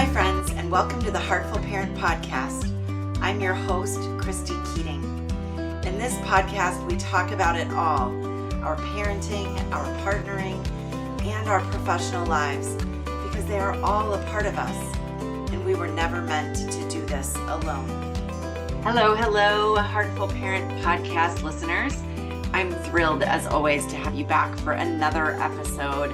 Hi, friends, and welcome to the Heartful Parent podcast. I'm your host, Christy Keating. In this podcast, we talk about it all, our parenting, our partnering, and our professional lives, because they are all a part of us, and we were never meant to do this alone. Hello, Heartful Parent podcast listeners. I'm thrilled, as always, to have you back for another episode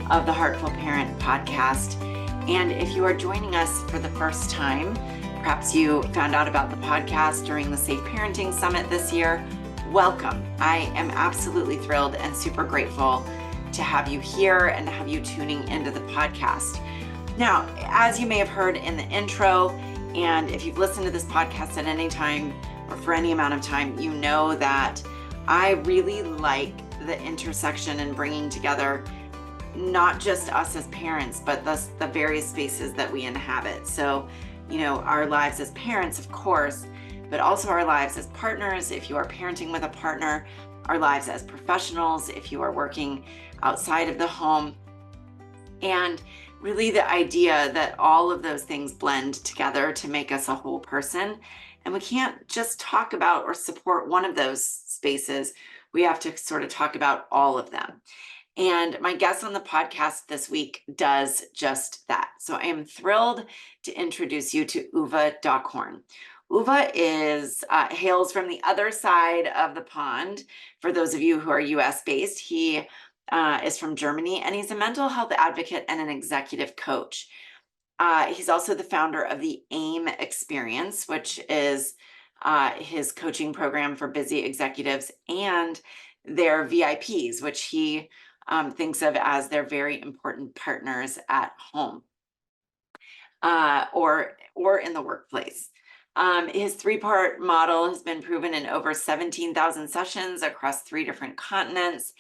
of the Heartful Parent podcast. And if you are joining us for the first time, perhaps you found out about the podcast during the Safe Parenting Summit this year, welcome. I am absolutely thrilled and super grateful to have you here and have you tuning into the podcast. Now, as you may have heard in the intro, and if you've listened to this podcast at any time or for any amount of time, you know that I really like the intersection and bringing together not just us as parents, but the various spaces that we inhabit. So, our lives as parents, of course, but also our lives as partners, if you are parenting with a partner, our lives as professionals, if you are working outside of the home, and really the idea that all of those things blend together to make us a whole person. And we can't just talk about or support one of those spaces. We have to sort of talk about all of them. And my guest on the podcast this week does just that. So I am thrilled to introduce you to Uwe Dockhorn. Uwe hails from the other side of the pond. For those of you who are US based, he is from Germany, and he's a mental health advocate and an executive coach. He's also the founder of the AIM experience, which is his coaching program for busy executives, and their VIPs, which he thinks of as their very important partners at home or in the workplace. His three-part model has been proven in over 17,000 sessions across 3 different continents.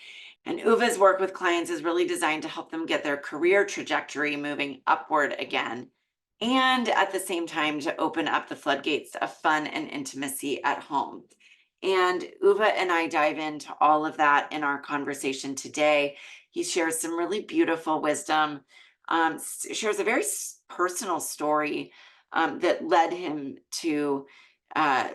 And Uwe's work with clients is really designed to help them get their career trajectory moving upward again, and at the same time to open up the floodgates of fun and intimacy at home. And Uwe and I dive into all of that in our conversation today. He shares some really beautiful wisdom, shares a very personal story that led him to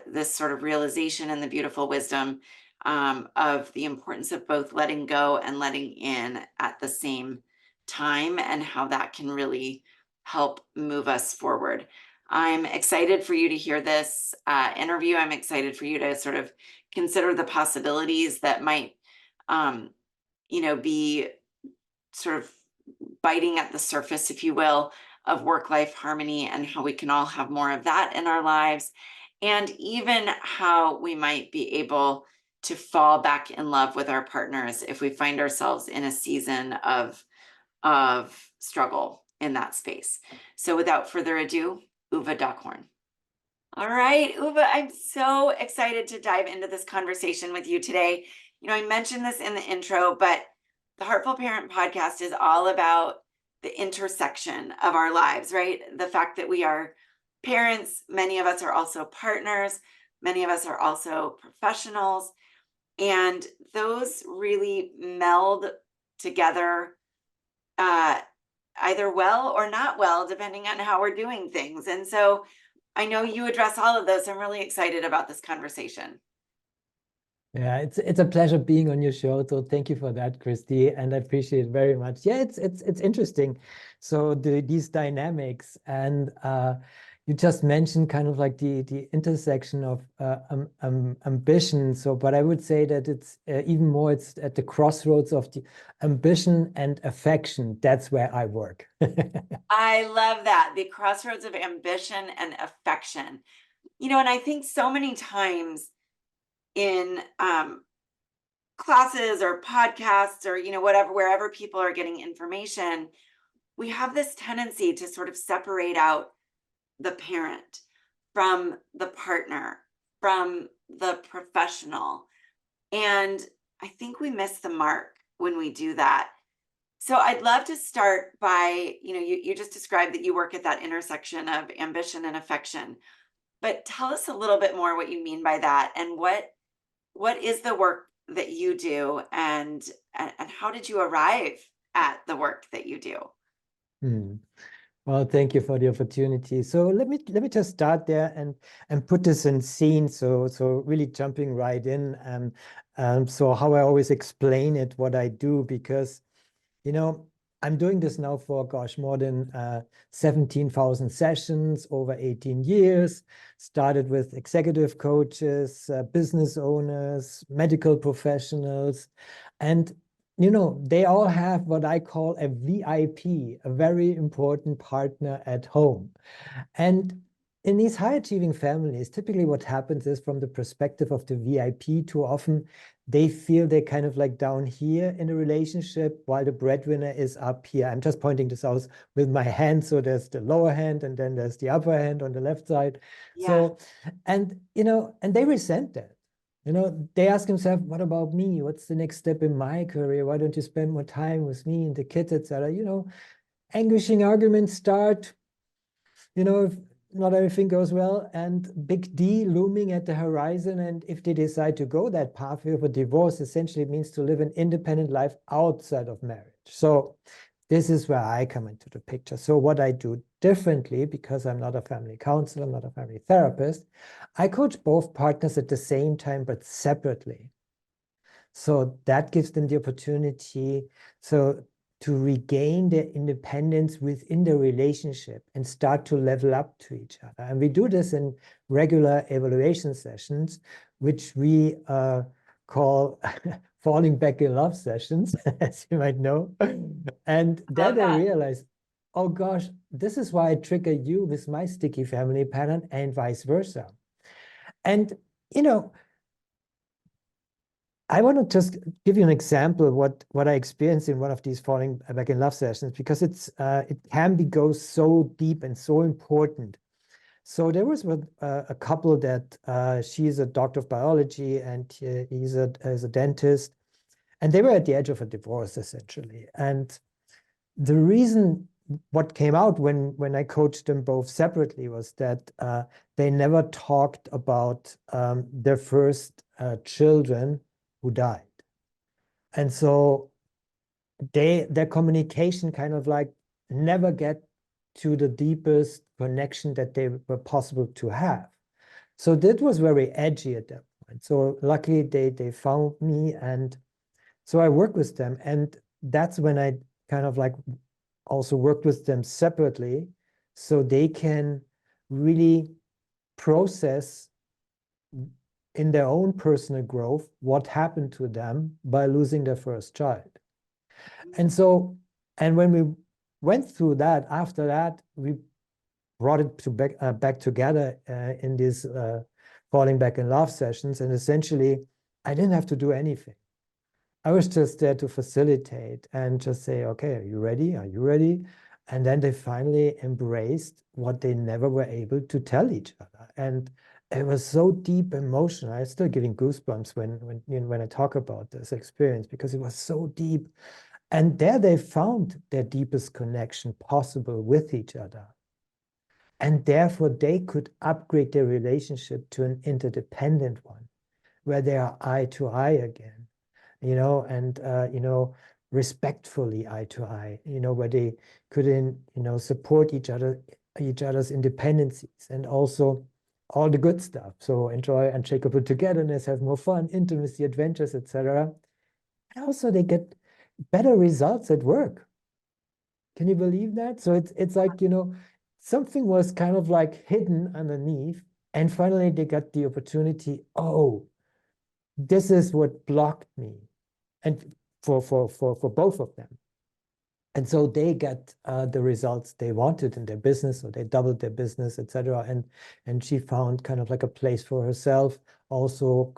this sort of realization and the beautiful wisdom of the importance of both letting go and letting in at the same time, and how that can really help move us forward. I'm excited for you to hear this interview. I'm excited for you to sort of consider the possibilities that might, be sort of biting at the surface, if you will, of work-life harmony, and how we can all have more of that in our lives, and even how we might be able to fall back in love with our partners if we find ourselves in a season of struggle in that space. So without further ado, Uwe Dockhorn. All right, Uwe, I'm so excited to dive into this conversation with you today. I mentioned this in the intro, but the Heartful Parent podcast is all about the intersection of our lives, right? The fact that we are parents, many of us are also partners, many of us are also professionals, and those really meld together either well or not well, depending on how we're doing things. And so I know you address all of those. I'm really excited about this conversation. Yeah, it's a pleasure being on your show. So thank you for that, Christy, and I appreciate it very much. Yeah, it's interesting. So these dynamics, and you just mentioned kind of like the intersection of ambition. So, but I would say that it's even more. It's at the crossroads of the ambition and affection. That's where I work. I love that, the crossroads of ambition and affection. And I think so many times in classes or podcasts or whatever, wherever people are getting information, we have this tendency to sort of separate out the parent from the partner, from the professional, and I think we miss the mark when we do that. So I'd love to start by, you just described that you work at that intersection of ambition and affection, but tell us a little bit more what you mean by that, and what is the work that you do, and how did you arrive at the work that you do? Well, thank you for the opportunity. So let me just start there and put this in scene. So really jumping right in. So how I always explain it, what I do, because you know, I'm doing this now for, gosh, more than 17,000 sessions over 18 years. Started with executive coaches, business owners, medical professionals. And, they all have what I call a VIP, a very important partner at home. And in these high achieving families, typically what happens is from the perspective of the VIP, too often they feel they're kind of like down here in a relationship while the breadwinner is up here. I'm just pointing this out with my hand. So there's the lower hand and then there's the upper hand on the left side. Yeah. So, and they resent that. They ask themselves, what about me? What's the next step in my career? Why don't you spend more time with me and the kids, etc.? Anguishing arguments start, if not everything goes well, and big D looming at the horizon. And if they decide to go that pathway of a divorce, essentially it means to live an independent life outside of marriage. So this is where I come into the picture. So what I do differently, because I'm not a family counselor, I'm not a family therapist, I coach both partners at the same time, but separately. So that gives them the opportunity to regain their independence within the relationship and start to level up to each other. And we do this in regular evaluation sessions, which we call falling back in love sessions, as you might know. And Love then I that. realized, oh gosh, this is why I trigger you with my sticky family pattern and vice versa. And, you know, I want to just give you an example of what I experienced in one of these falling back in love sessions, because it can go so deep and so important. So there was a couple that she's a doctor of biology and he's a dentist, and they were at the edge of a divorce essentially. And the reason what came out when I coached them both separately was that they never talked about their first children who died. And so their communication kind of like never get to the deepest connection that they were possible to have. So that was very edgy at that point. So luckily they found me, and so I worked with them. And that's when I kind of like also worked with them separately so they can really process in their own personal growth what happened to them by losing their first child. And so, and when we went through that, after that, we brought it back together in these falling back in love sessions. And essentially, I didn't have to do anything. I was just there to facilitate and just say, okay, are you ready? Are you ready? And then they finally embraced what they never were able to tell each other. And it was so deep emotional. I'm still getting goosebumps when I talk about this experience, because it was so deep. And there they found their deepest connection possible with each other. And therefore they could upgrade their relationship to an interdependent one, where they are eye to eye again, and respectfully eye to eye, where they could support each other's independencies, and also all the good stuff. So enjoy unshakable togetherness, have more fun, intimacy, adventures, etc. And also they get better results at work. Can you believe that? So it's like, something was kind of like hidden underneath, and finally they got the opportunity. Oh, this is what blocked me, and for both of them. And so they got the results they wanted in their business, or they doubled their business, etc. And she found kind of like a place for herself, also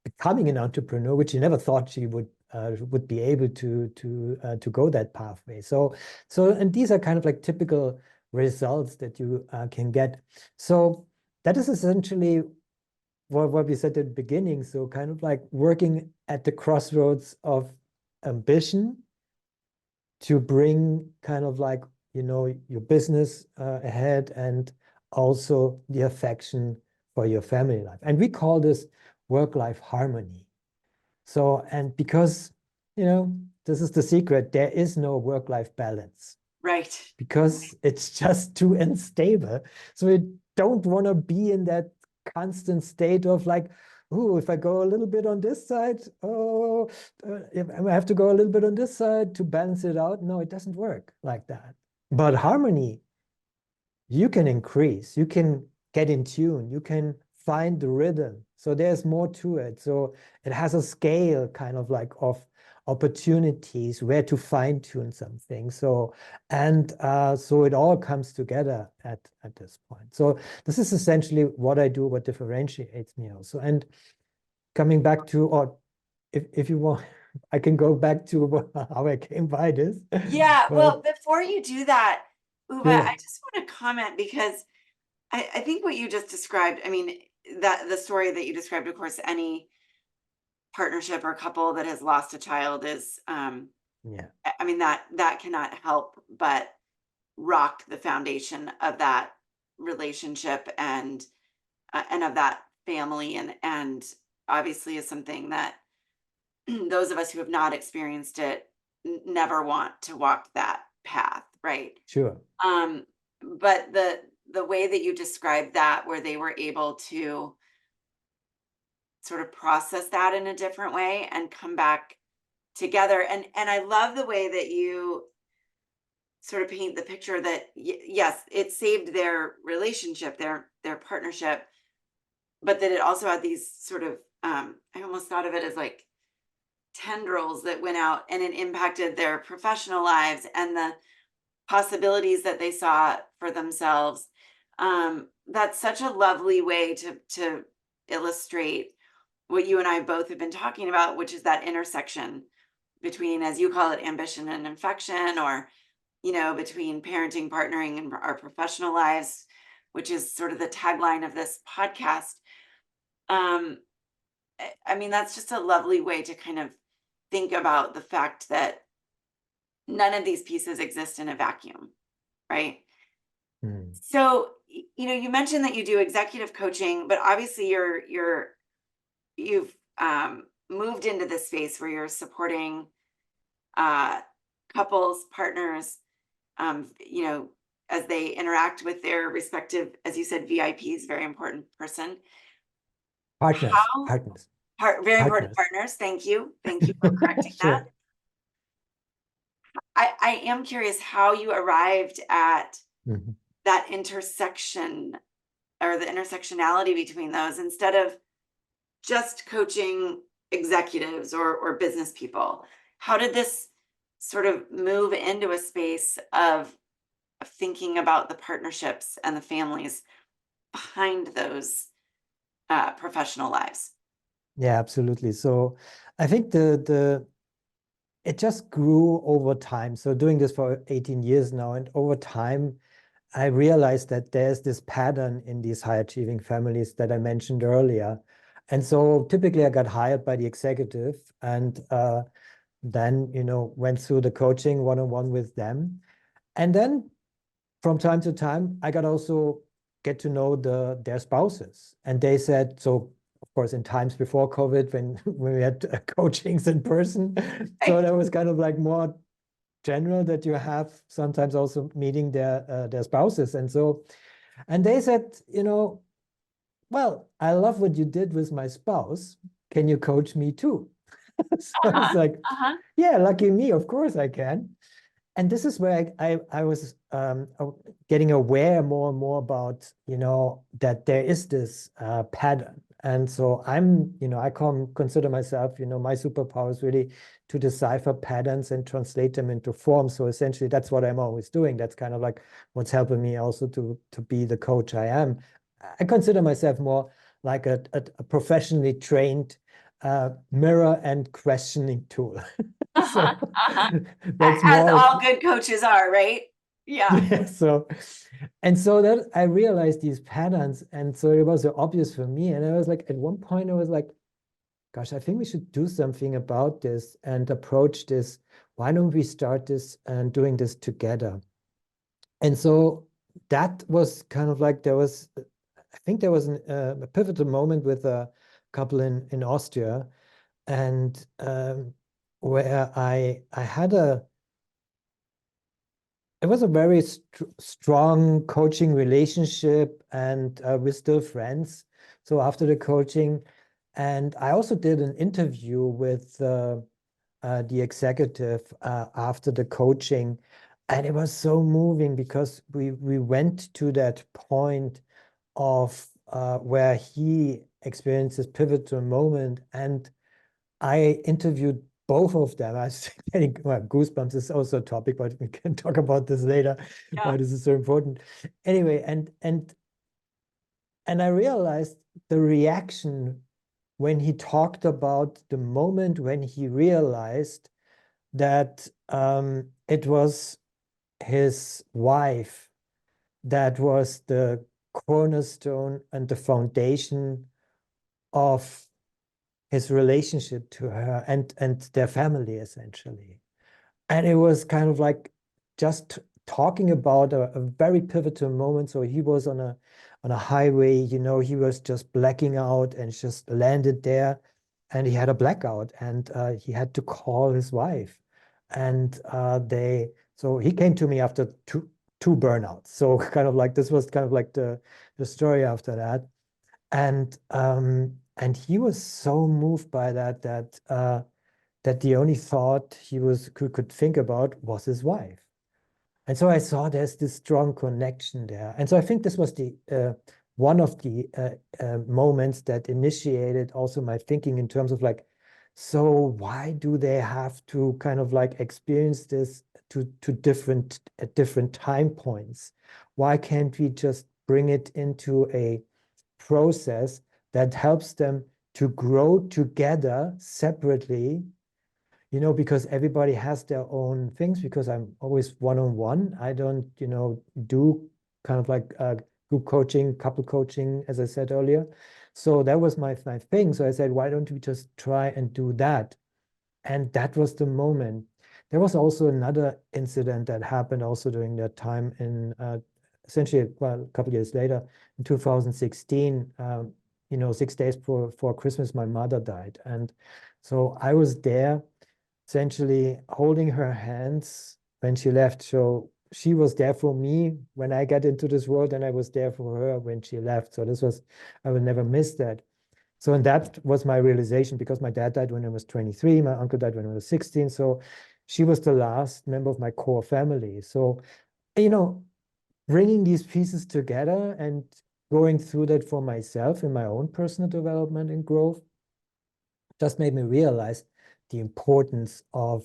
becoming an entrepreneur, which she never thought she would be able to go that pathway. So and these are kind of like typical results that you can get. So that is essentially what we said at the beginning. So kind of like working at the crossroads of ambition to bring kind of like, your business ahead, and also the affection for your family life. And we call this work-life harmony. So, and because, this is the secret, there is no work-life balance. Right. because it's just too unstable. So we don't want to be in that constant state of like, oh, if I go a little bit on this side, if I have to go a little bit on this side to balance it out. No, it doesn't work like that. But harmony, you can increase, you can get in tune, you can find the rhythm. So there's more to it. So it has a scale kind of like of opportunities where to fine tune something. So so it all comes together at this point. So this is essentially what I do, what differentiates me also. And coming back to, or if you want, I can go back to how I came by this. Yeah. Well, But before you do that, Uwe, yeah, I just want to comment because I think what you just described, I mean, that the story that you described, of course, any partnership or couple that has lost a child is, yeah, I mean, that cannot help but rock the foundation of that relationship and of that family, and obviously is something that those of us who have not experienced it never want to walk that path, right? sure. Um, but the way that you described that, where they were able to sort of process that in a different way and come back together, and I love the way that you sort of paint the picture that yes, it saved their relationship, their partnership, but that it also had these sort of I almost thought of it as like tendrils that went out and it impacted their professional lives and the possibilities that they saw for themselves. That's such a lovely way to illustrate what you and I both have been talking about, which is that intersection between, as you call it, ambition and infection, or between parenting, partnering, and our professional lives, which is sort of the tagline of this podcast. Um, I mean, that's just a lovely way to kind of think about the fact that none of these pieces exist in a vacuum, right? Mm. So, you mentioned that you do executive coaching, but obviously you've moved into this space where you're supporting uh, couples, partners, as they interact with their respective, as you said, VIPs, very important person. Partners, How partners, very important partners. partners. Thank you for correcting that. Sure. I am curious how you arrived at Mhm. that intersection or the intersectionality between those instead of just coaching executives or business people. How did this sort of move into a space of thinking about the partnerships and the families behind those professional lives? Yeah, absolutely. So I think the it just grew over time. So doing this for 18 years now, and over time, I realized that there's this pattern in these high achieving families that I mentioned earlier. And so typically I got hired by the executive and then, went through the coaching one-on-one with them. And then from time to time, I got also get to know their spouses. And they said, so of course, in times before COVID, when when we had coachings in person, so that was kind of like more general that you have sometimes also meeting their spouses. And so, and they said, well, I love what you did with my spouse. Can you coach me too? So I was Uh-huh. like, Uh-huh. yeah, lucky me, of course I can. And this is where I was getting aware more and more about, that there is this pattern. And so I consider myself, my superpower is really to decipher patterns and translate them into form. So essentially, that's what I'm always doing. That's kind of like what's helping me also to be the coach I am. I consider myself more like a professionally trained mirror and questioning tool. Uh-huh. So Uh-huh. that's As more, all good coaches are, right? Yeah. yeah. So, and so that I realized these patterns. And so it was so obvious for me. And I was like, at one point, I was like, gosh, I think we should do something about this and approach this. Why don't we start this and doing this together? And so that was kind of like I think there was a pivotal moment with a couple in Austria, and where I had it was a very strong coaching relationship, and we're still friends. So after the coaching, and I also did an interview with the executive after the coaching, and it was so moving because we went to that point of where he experienced this pivotal moment, and I interviewed both of them. I was getting goosebumps. This is also a topic, but we can talk about this later. Yeah. Why this is so important. Anyway, and I realized the reaction when he talked about the moment when he realized that it was his wife that was the cornerstone and the foundation of his relationship to her and their family, essentially. And it was kind of like just talking about a very pivotal moment. So he was on a highway, he was just blacking out and just landed there, and he had a blackout, and he had to call his wife. And so he came to me after two burnouts. So kind of like this was kind of like the story after that. And he was so moved by that the only thought he could think about was his wife. And so I saw there's this strong connection there. And so I think this was the one of the moments that initiated also my thinking in terms of like, so why do they have to kind of like experience this to different at different time points? Why can't we just bring it into a process that helps them to grow together separately, because everybody has their own things, because I'm always one-on-one. I don't, do kind of like group coaching, couple coaching, as I said earlier. So that was my thing. So I said, why don't we just try and do that? And that was the moment. There was also another incident that happened also during that time in essentially, well, a couple of years later, in 2016, 6 days before Christmas, my mother died. And so I was there essentially holding her hands when she left. So she was there for me when I got into this world, and I was there for her when she left. So I will never miss that. So, and that was my realization, because my dad died when I was 23, my uncle died when I was 16. So she was the last member of my core family. So, bringing these pieces together and going through that for myself in my own personal development and growth just made me realize the importance of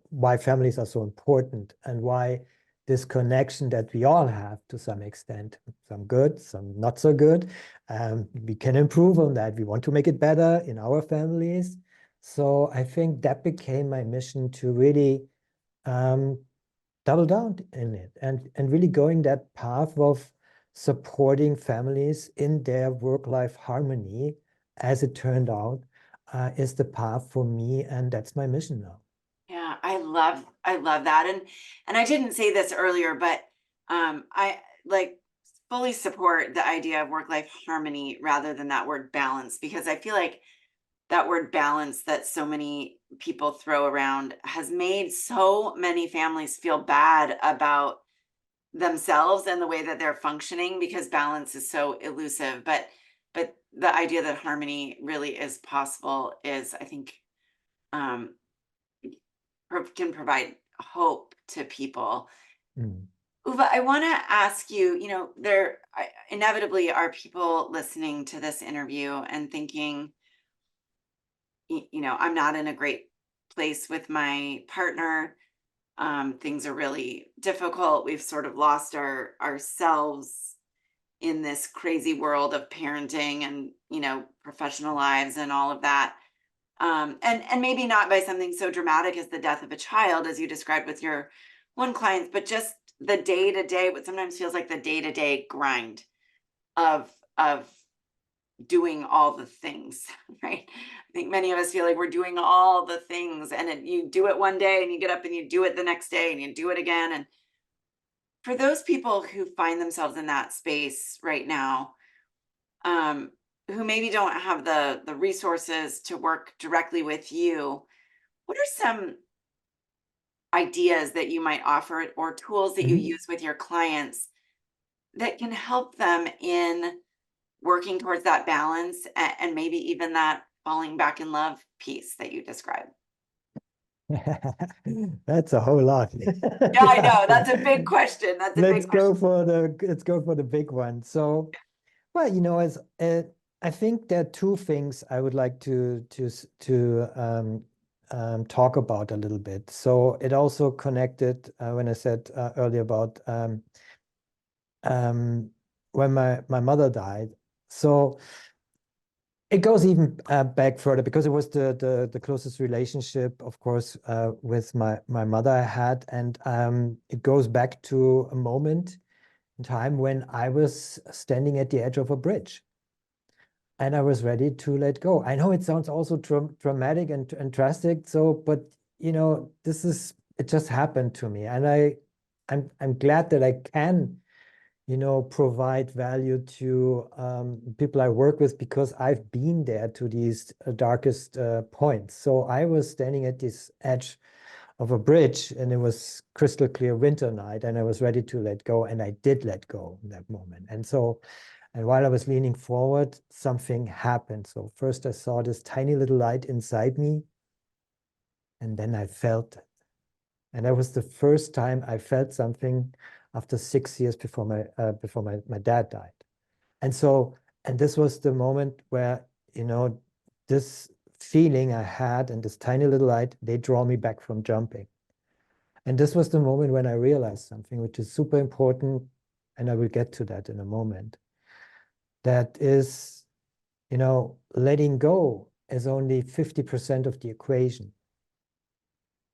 why families are so important, and why this connection that we all have to some extent, some good, some not so good, we can improve on that. We want to make it better in our families. So I think that became my mission, to really double down in it, and really going that path of supporting families in their work-life harmony, as it turned out, is the path for me, and that's my mission now. Yeah, I love that. And I didn't say this earlier, but I like fully support the idea of work-life harmony rather than that word balance, because I feel like that word balance that so many people throw around has made so many families feel bad about themselves and the way that they're functioning, because balance is so elusive. But the idea that harmony really is possible is, I think, um can provide hope to people. Mm. Uwe, I want to ask you, there inevitably are people listening to this interview and thinking, I'm not in a great place with my partner. Things are really difficult. We've sort of lost ourselves in this crazy world of parenting and, professional lives and all of that. And maybe not by something so dramatic as the death of a child, as you described with your one client, but just the day to day, what sometimes feels like the day to day grind of doing all the things, right? I think many of us feel like we're doing all the things, and you do it one day and you get up and you do it the next day and you do it again. And for those people who find themselves in that space right now, um, who maybe don't have the resources to work directly with you, what are some ideas that you might offer or tools that you use with your clients that can help them in working towards that balance and maybe even that falling back in love piece that you described? That's a whole lot. Yeah, I know. That's a big question. That's a big question. Let's go for the big one. So, well, as I think there are two things I would like to talk about a little bit. So it also connected when I said earlier about when my mother died. So it goes even back further because it was the closest relationship, of course, with my mother I had, and it goes back to a moment in time when I was standing at the edge of a bridge, and I was ready to let go. I know it sounds also dramatic and drastic, but it just happened to me, and I'm glad that I can provide value to people I work with because I've been there to these darkest points. So I was standing at this edge of a bridge and it was crystal clear winter night and I was ready to let go, and I did let go in that moment. And while I was leaning forward, something happened. So first I saw this tiny little light inside me, and then I felt it. And that was the first time I felt something after 6 years before my dad died. And this was the moment where, this feeling I had and this tiny little light, they draw me back from jumping. And this was the moment when I realized something, which is super important, and I will get to that in a moment. That is, letting go is only 50% of the equation.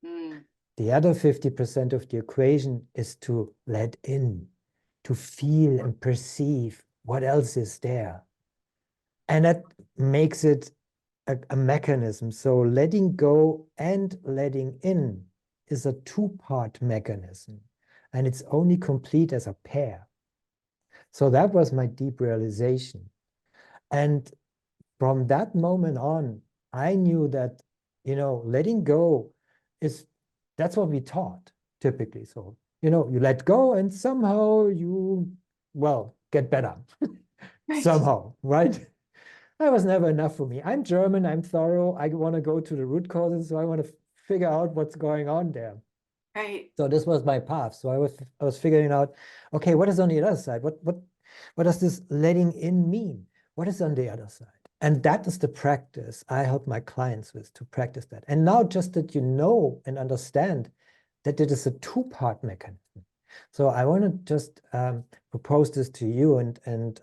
Mm. The other 50% of the equation is to let in, to feel and perceive what else is there. And that makes it a mechanism. So letting go and letting in is a two-part mechanism, and it's only complete as a pair. So that was my deep realization. And from that moment on, I knew that, letting go that's what we taught typically. So, you let go and somehow you, get better Right. somehow, right? That was never enough for me. I'm German, I'm thorough. I want to go to the root causes. So I want to figure out what's going on there. Right. So this was my path. So I was figuring out, okay, what is on the other side? What does this letting in mean? What is on the other side? And that is the practice I help my clients with, to practice that. And now just that you know and understand that it is a two-part mechanism. So I want to just propose this to you and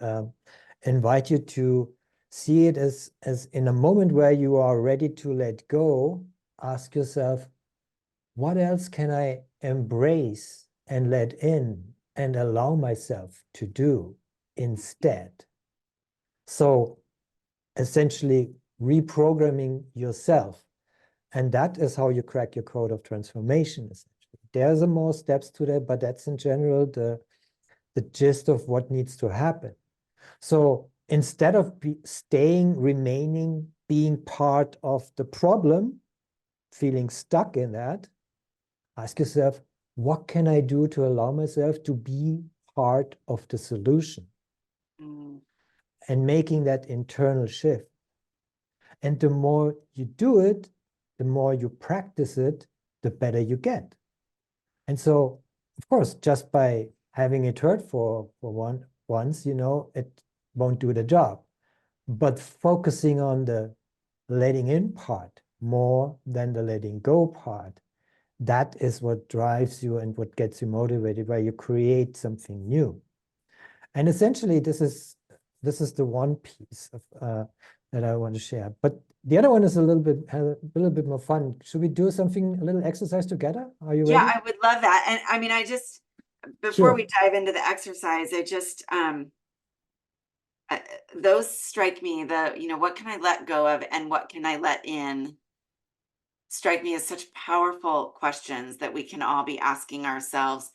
invite you to see it as in a moment where you are ready to let go, ask yourself, what else can I embrace and let in and allow myself to do instead? So essentially reprogramming yourself. And that is how you crack your code of transformation, essentially. There's more steps to that, but that's in general the gist of what needs to happen. So instead of remaining, being part of the problem, feeling stuck in that, ask yourself, what can I do to allow myself to be part of the solution? Mm. And making that internal shift. And the more you do it, the more you practice it, the better you get. And so, of course, just by having it heard for once, it won't do the job. But focusing on the letting in part more than the letting go part, that is what drives you and what gets you motivated, where you create something new. And essentially, this is the one piece of that I want to share. But the other one is a little bit more fun. Should we do something, a little exercise together? Are you Yeah, ready? I would love that. And I mean, before we Sure. dive into the exercise, those strike me, what can I let go of and what can I let in, strike me as such powerful questions that we can all be asking ourselves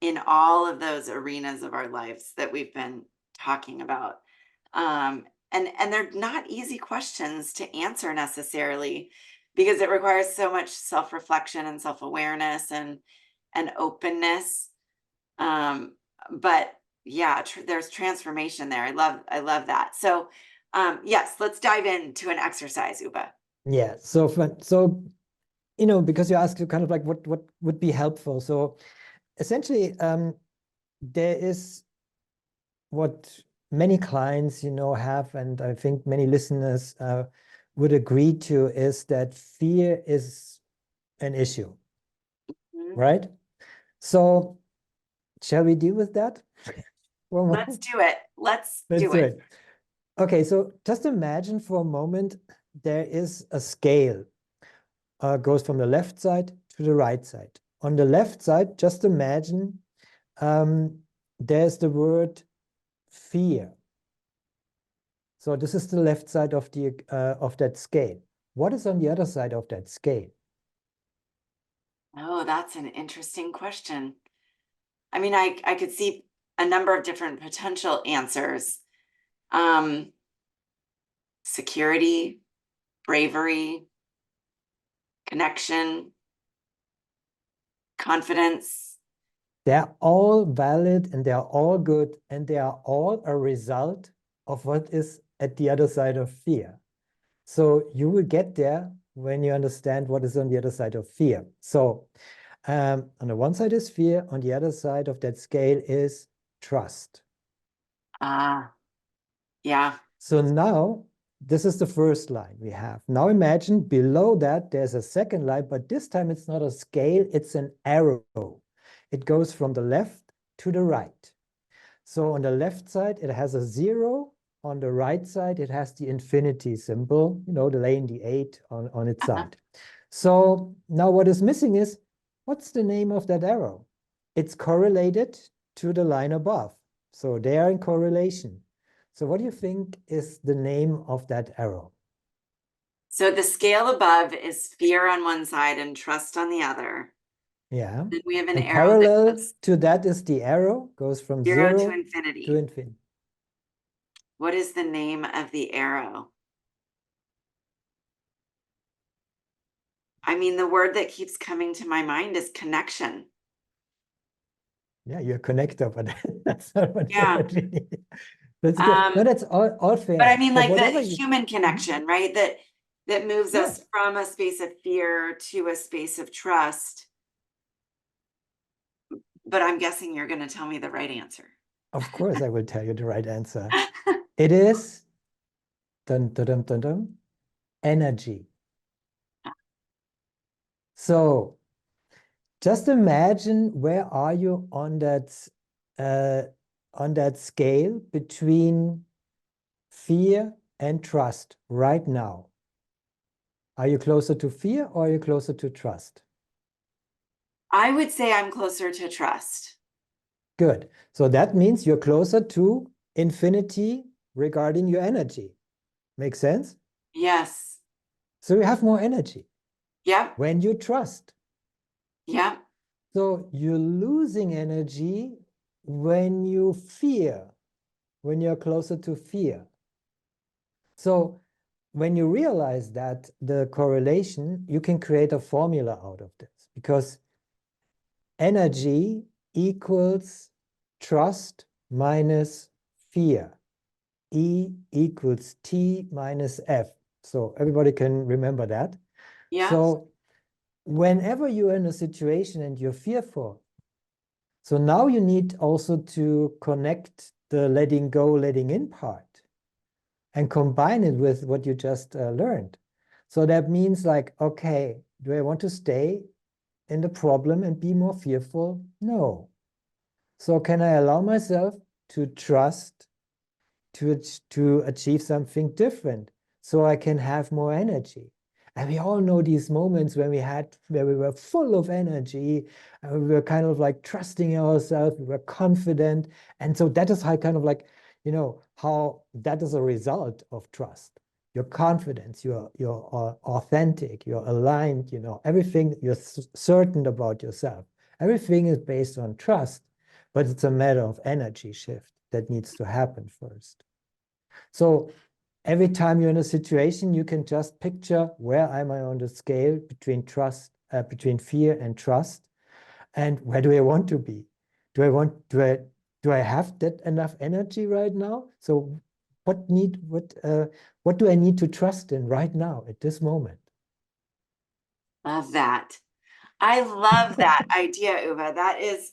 in all of those arenas of our lives that we've been talking about. And they're not easy questions to answer necessarily. because it requires so much self-reflection and self-awareness and openness. But yeah, there's transformation there. I love that. So yes, let's dive into an exercise, Uwe. Yeah. So because you asked kind of like what would be helpful. So essentially, there is what many clients, have, and I think many listeners would agree to, is that fear is an issue, right? So shall we deal with that? Let's do it. Let's do it. Okay, so just imagine for a moment there is a scale, goes from the left side to the right side. On the left side, just imagine there's the word fear. So this is the left side of that scale. What is on the other side of that scale? Oh, that's an interesting question. I mean, I could see a number of different potential answers. Security, bravery, connection, confidence. They're all valid and they're all good, and they are all a result of what is at the other side of fear. So you will get there when you understand what is on the other side of fear. So on the one side is fear, on the other side of that scale is trust. Yeah. So now this is the first line we have. Now imagine below that there's a second line, but this time it's not a scale, it's an arrow. It goes from the left to the right. So on the left side, it has a 0. On the right side, it has the infinity symbol, the lane, the 8 on its side. So now what is missing is, what's the name of that arrow? It's correlated to the line above. So they are in correlation. So what do you think is the name of that arrow? So the scale above is fear on one side and trust on the other. Yeah. Then we have an And arrow parallel to that is the arrow, goes from 0 to infinity. to infinity. What is the name of the arrow? I mean, the word that keeps coming to my mind is connection. Yeah, you're a connector, but that's not what Yeah. you need. That's good. No, that's all fair. But I mean, like the you... human connection, right? That moves us from a space of fear to a space of trust. But I'm guessing you're going to tell me the right answer. Of course, I will tell you the right answer. It is dun, dun, dun, dun, dun, energy. So just imagine, where are you on that scale between fear and trust right now? Are you closer to fear or are you closer to trust? I would say I'm closer to trust. Good. So that means you're closer to infinity regarding your energy. Make sense? Yes. So you have more energy. Yep. When you trust. Yep. So you're losing energy when you fear, when you're closer to fear. So when you realize that, the correlation, you can create a formula out of this, because energy equals trust minus fear. E equals T minus F. So everybody can remember that. Yeah. So whenever you're in a situation and you're fearful, so now you need also to connect the letting go, letting in part and combine it with what you just learned. So that means, like, okay, do I want to stay in the problem and be more fearful? No. So can I allow myself to trust, to achieve something different, so I can have more energy? And we all know these moments where we were full of energy, and we were kind of like trusting ourselves, we were confident. And so that is how kind of like, how that is a result of trust. Your confidence, you're authentic, you're aligned, everything, you're certain about yourself. Everything is based on trust, but it's a matter of energy shift that needs to happen first. So every time you're in a situation, you can just picture where am I on the scale between between fear and trust, and where do I want to be? Do I have that enough energy right now? So what do I need to trust in right now at this moment? Love that. I love that idea, Uwe. That is,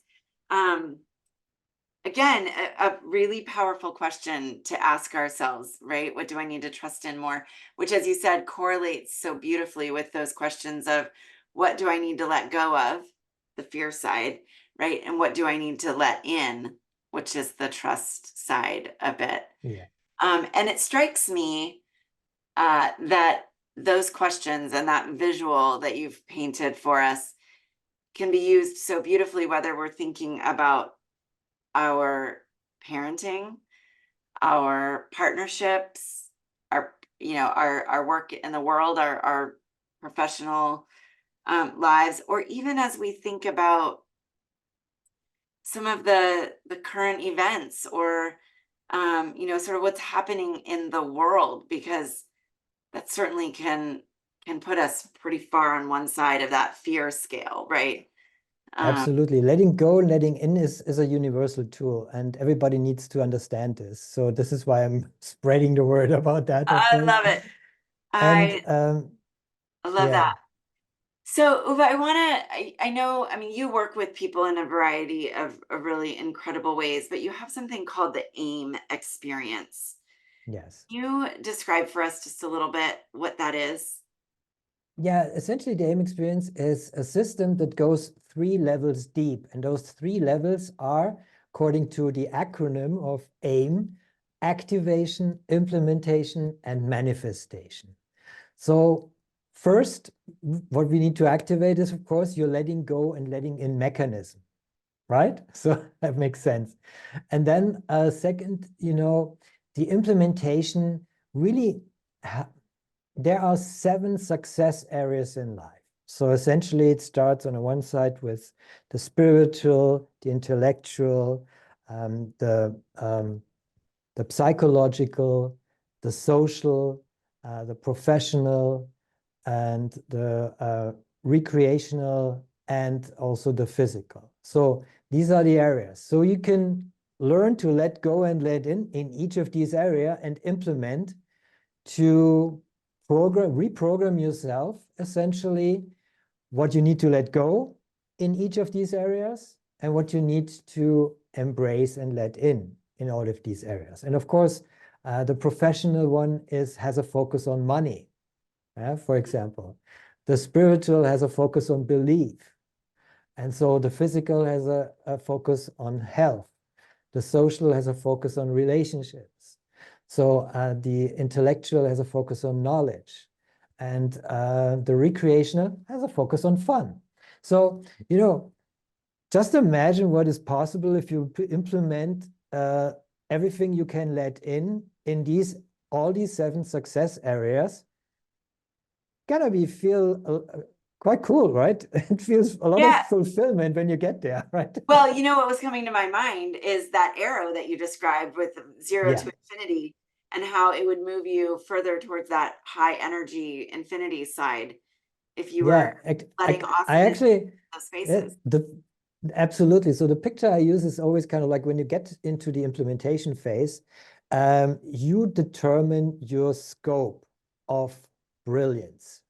again, a really powerful question to ask ourselves, right? What do I need to trust in more? Which, as you said, correlates so beautifully with those questions of what do I need to let go of, the fear side, right? And what do I need to let in, which is the trust side of it. Yeah. And it strikes me that those questions and that visual that you've painted for us can be used so beautifully, whether we're thinking about our parenting, our partnerships, our work in the world, our professional lives, or even as we think about some of the current events, or sort of what's happening in the world, because that certainly can put us pretty far on one side of that fear scale, right? Absolutely. Letting go and letting in is a universal tool, and everybody needs to understand this. So this is why I'm spreading the word about that, of I course. love it. And I love yeah, that. So, Uwe, I know, I mean, you work with people in a variety of really incredible ways, but you have something called the AIM experience. yes. You describe for us just a little bit what that is? Yeah, essentially the AIM experience is a system that goes 3 levels deep. And those 3 levels are, according to the acronym of AIM, activation, implementation, and manifestation. So first, what we need to activate is, of course, your letting go and letting in mechanism, right? So that makes sense. And then second, the implementation really, there are 7 success areas in life. So essentially it starts on the one side with the spiritual, the intellectual, the psychological, the social, the professional, and the recreational, and also the physical. So these are the areas. So you can learn to let go and let in each of these areas, and implement to reprogram yourself, essentially, what you need to let go in each of these areas, and what you need to embrace and let in all of these areas. And of course, the professional one has a focus on money, for example. The spiritual has a focus on belief. And so the physical has a focus on health. The social has a focus on relationships. So the intellectual has a focus on knowledge. And the recreational has a focus on fun. So, just imagine what is possible if you implement everything you can let in all these 7 success areas. Gonna feel quite cool, right? It feels a lot of Yeah. fulfillment when you get there, right? Well, what was coming to my mind is that arrow that you described with 0 Yeah. to infinity, and how it would move you further towards that high energy infinity side if you were letting I awesome into actually, those spaces. absolutely. So the picture I use is always kind of like when you get into the implementation phase, you determine your scope of brilliance.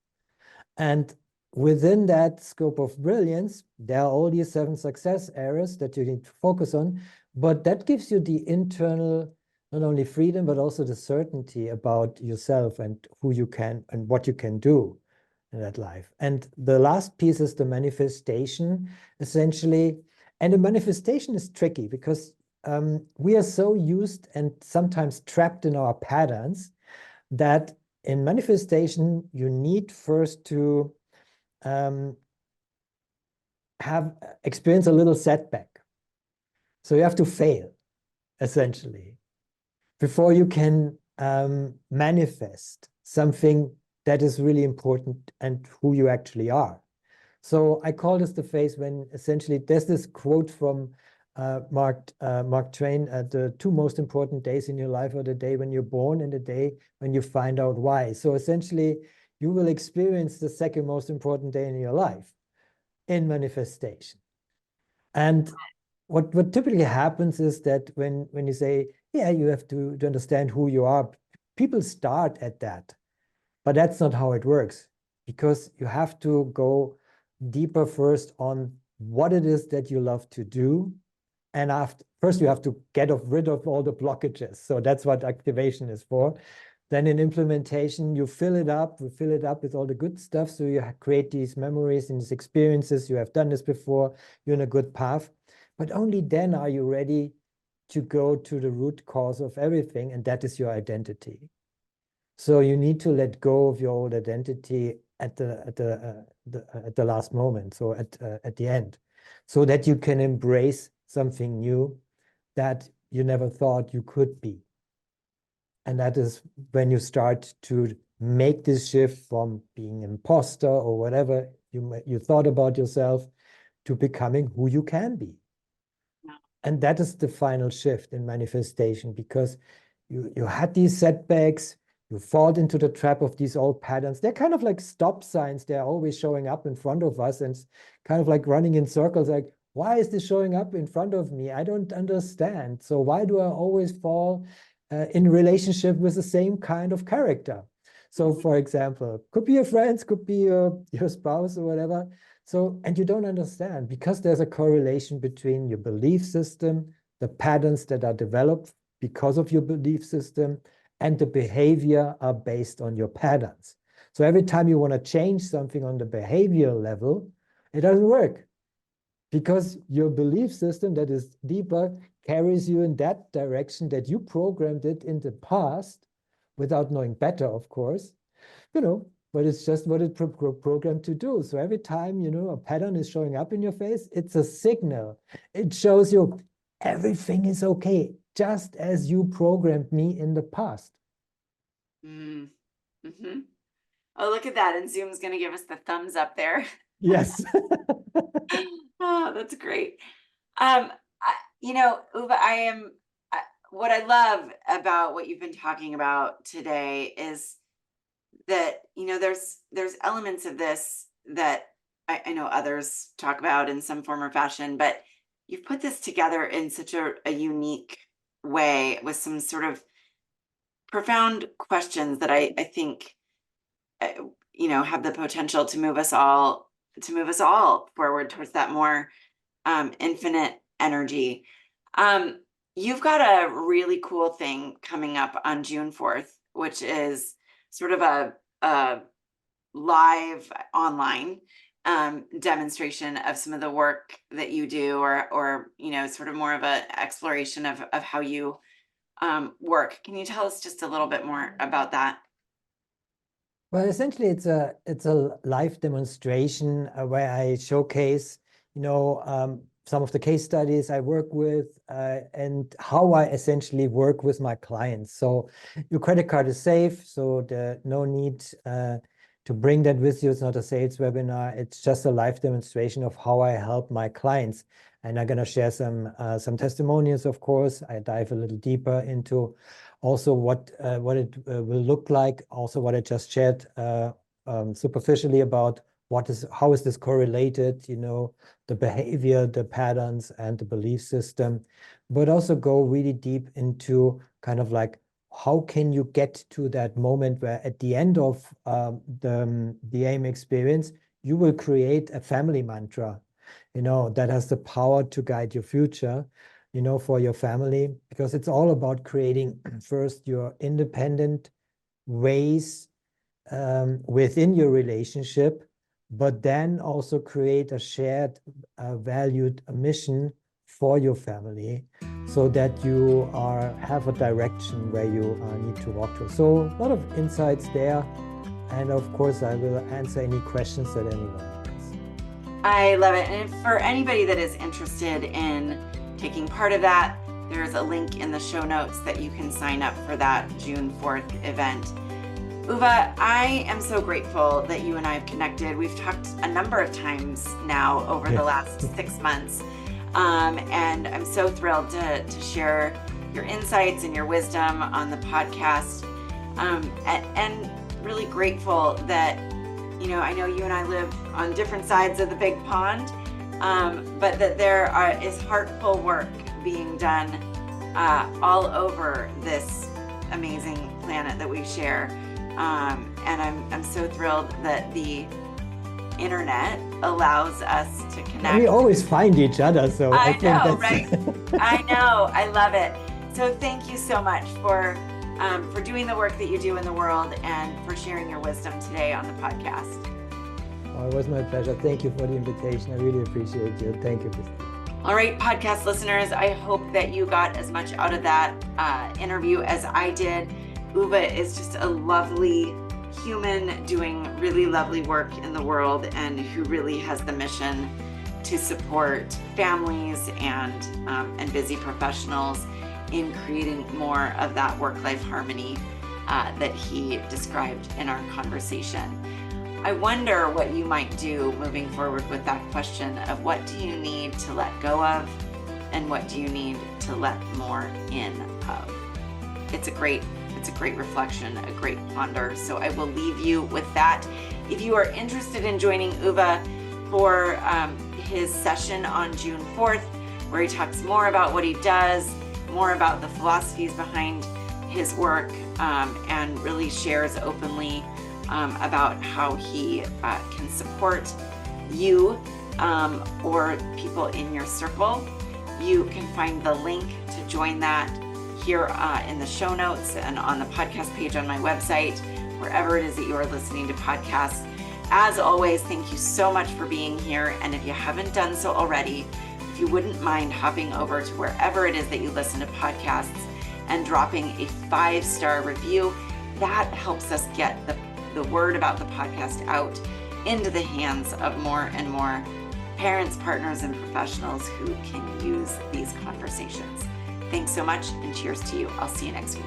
And within that scope of brilliance, there are all these 7 success areas that you need to focus on, but that gives you the internal, not only freedom, but also the certainty about yourself and who you can and what you can do in that life. And the last piece is the manifestation, essentially. And the manifestation is tricky because we are so used and sometimes trapped in our patterns that in manifestation, you need first to experience a little setback. So you have to fail, essentially, before you can manifest something that is really important and who you actually are. So I call this the phase when essentially there's this quote from Mark Twain, the two most important days in your life are the day when you're born and the day when you find out why. So essentially, you will experience the second most important day in your life in manifestation. And what typically happens is that when you say, yeah, you have to understand who you are, people start at that. But that's not how it works, because you have to go deeper first on what it is that you love to do. And first you have to get rid of all the blockages. So that's what activation is for. Then in implementation, you fill it up with all the good stuff. So you create these memories and these experiences. You have done this before. You're in a good path. But only then are you ready to go to the root cause of everything, and that is your identity. So you need to let go of your old identity at the last moment, so at the end, so that you can embrace something new that you never thought you could be. And that is when you start to make this shift from being an imposter or whatever you thought about yourself to becoming who you can be. And that is the final shift in manifestation, because you had these setbacks, you fall into the trap of these old patterns. They're kind of like stop signs. They're always showing up in front of us, and it's kind of like running in circles, like, why is this showing up in front of me? I don't understand. So why do I always fall in relationship with the same kind of character? So for example, could be your friends, could be your spouse or whatever. So, and you don't understand, because there's a correlation between your belief system, the patterns that are developed because of your belief system, and the behavior are based on your patterns. So every time you want to change something on the behavior level, it doesn't work, because your belief system that is deeper carries you in that direction that you programmed it in the past without knowing better, of course, but it's just what it programmed to do. So every time, a pattern is showing up in your face, it's a signal. It shows you everything is okay, just as you programmed me in the past. Mm-hmm. Oh, look at that. And Zoom's going to give us the thumbs up there. Yes. Oh, that's great. Uwe, what I love about what you've been talking about today is that, there's elements of this that I know others talk about in some form or fashion, but you've put this together in such a unique way with some sort of profound questions that I think, have the potential to move us all forward towards that more infinite energy. You've got a really cool thing coming up on June 4th, which is sort of a live online demonstration of some of the work that you do, or sort of more of an exploration of how you work. Can you tell us just a little bit more about that? Well, essentially, it's a live demonstration where I showcase, some of the case studies I work with and how I essentially work with my clients. So your credit card is safe, so there's no need to bring that with you. It's not a sales webinar. It's just a live demonstration of how I help my clients. And I'm going to share some testimonials, of course. I dive a little deeper into also what it will look like, also what I just shared superficially about how is this correlated, the behavior, the patterns, and the belief system, but also go really deep into kind of like, how can you get to that moment where at the end of the AIM experience, you will create a family mantra, that has the power to guide your future, for your family, because it's all about creating first your independent ways within your relationship, but then also create a shared valued mission for your family, so that you have a direction where you need to walk to. So a lot of insights there. And of course, I will answer any questions that anyone has. I love it. And for anybody that is interested in taking part of that, there's a link in the show notes that you can sign up for that June 4th event. Uwe, I am so grateful that you and I have connected. We've talked a number of times now over the last 6 months. And I'm so thrilled to share your insights and your wisdom on the podcast. And really grateful that, I know you and I live on different sides of the big pond, but that there is heartful work being done all over this amazing planet that we share. And I'm so thrilled that the internet allows us to connect. We always find each other, so I think know, that's... right? I know, I love it. So thank you so much for doing the work that you do in the world and for sharing your wisdom today on the podcast. Oh, it was my pleasure. Thank you for the invitation. I really appreciate you. Thank you, Christy. All right, podcast listeners, I hope that you got as much out of that interview as I did. Uwe is just a lovely human doing really lovely work in the world, and who really has the mission to support families and busy professionals in creating more of that work-life harmony that he described in our conversation. I wonder what you might do moving forward with that question of what do you need to let go of and what do you need to let more in of. It's a great reflection, a great ponder. So I will leave you with that. If you are interested in joining Uwe for his session on June 4th, where he talks more about what he does, more about the philosophies behind his work, and really shares openly about how he can support you or people in your circle, you can find the link to join that here in the show notes and on the podcast page on my website, wherever it is that you are listening to podcasts. As always, thank you so much for being here. And if you haven't done so already, if you wouldn't mind hopping over to wherever it is that you listen to podcasts and dropping a 5-star review, that helps us get the word about the podcast out into the hands of more and more parents, partners, and professionals who can use these conversations. Thanks so much, and cheers to you. I'll see you next week.